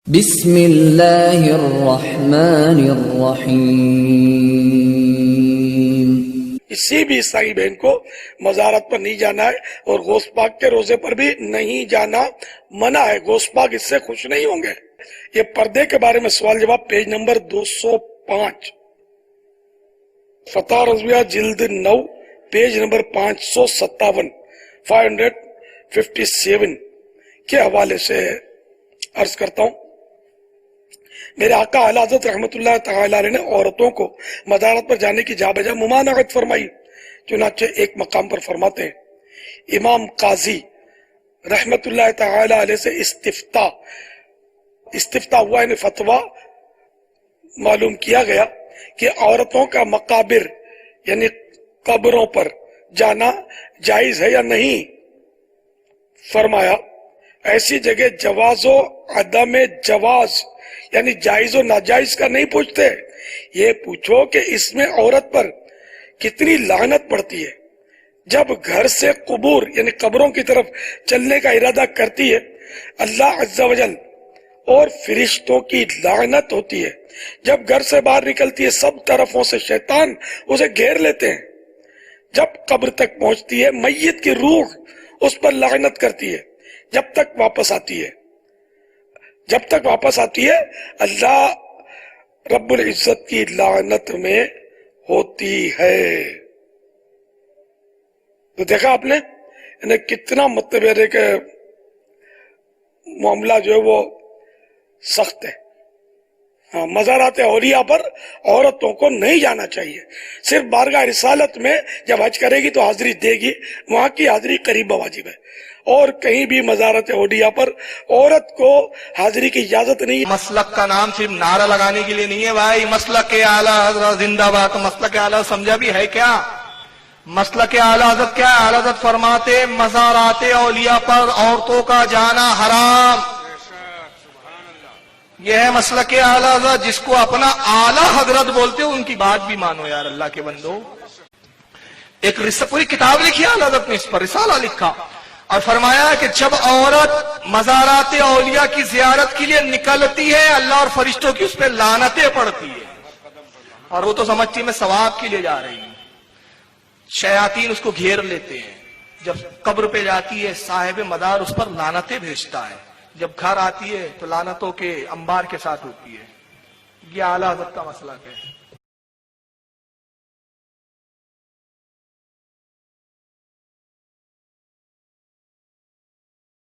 بسم اللہ الرحمن الرحیم۔ کسی بھی عیسائی بہن کو مزارات پر نہیں جانا ہے اور غوث پاک کے روزے پر بھی نہیں جانا منع ہے۔ غوث پاک اس سے خوش نہیں ہوں گے۔ یہ پردے کے بارے میں سوال جواب پیج نمبر 205، فتح رضویہ جلد 9 پیج نمبر 557 557 کے حوالے سے عرض کرتا ہوں۔ میرے آقا اعلی حضرت رحمت اللہ تعالی علیہ نے عورتوں کو مزارات پر جانے کی جا بجا ممانعت فرمائی۔ چنانچہ ایک مقام پر فرماتے ہیں، امام قاضی رحمت اللہ تعالی علیہ سے استفتاء ہوا، یعنی فتوا معلوم کیا گیا کہ عورتوں کا مقابر یعنی قبروں پر جانا جائز ہے یا نہیں۔ فرمایا ایسی جگہ جواز و عدم جواز یعنی جائز و ناجائز کا نہیں پوچھتے، یہ پوچھو کہ اس میں عورت پر کتنی لعنت پڑتی ہے۔ جب گھر سے قبور یعنی قبروں کی طرف چلنے کا ارادہ کرتی ہے، اللہ عز و جل اور فرشتوں کی لعنت ہوتی ہے۔ جب گھر سے باہر نکلتی ہے، سب طرفوں سے شیطان اسے گھیر لیتے ہیں۔ جب قبر تک پہنچتی ہے، میت کی روح اس پر لعنت کرتی ہے جب تک واپس آتی ہے اللہ رب العزت کی لعنت میں ہوتی ہے۔ تو دیکھا آپ نے کتنا مطلب ہے کہ معاملہ جو ہے وہ سخت ہے۔ مزارات-e-Aouliya پر عورتوں کو نہیں جانا چاہیے۔ صرف بارگاہ رسالت میں جب حج کرے گی تو حاضری دے گی، وہاں کی حاضری قریب واجب ہے، اور کہیں بھی مزارات-e-Aouliya پر عورت کو حاضری کی اجازت نہیں ہے۔ مسلک کا نام صرف نعرہ لگانے کے لیے نہیں ہے بھائی، مسلک اعلیٰ حضرت زندہ باد۔ مسلک اعلیٰ سمجھا بھی ہے کیا؟ مسلک اعلیٰ حضرت کیا ہے؟ اعلیٰ حضرت فرماتے مزارات-e-Aouliya پر عورتوں کا جانا حرام۔ یہ ہے مسلک اعلیٰ حضرت، جس کو اپنا اعلیٰ حضرت بولتے ہو ان کی بات بھی مانو یار اللہ کے بندو۔ ایک پوری کتاب لکھی اعلیٰ حضرت نے اس پر، رسالہ لکھا، اور فرمایا کہ جب عورت مزارات-e-Aouliya کی زیارت کے لیے نکلتی ہے، اللہ اور فرشتوں کی اس پہ لعنتیں پڑتی ہے، اور وہ تو سمجھتی ہے میں ثواب کے لیے جا رہی ہوں۔ شیاطین اس کو گھیر لیتے ہیں۔ جب قبر پہ جاتی ہے، صاحب مدار اس پر لعنتیں بھیجتا ہے، جب گھر آتی ہے تو لعنتوں کے انبار کے ساتھ ہوتی ہے۔ یہ اعلیٰ حضرت کا مسئلہ ہے۔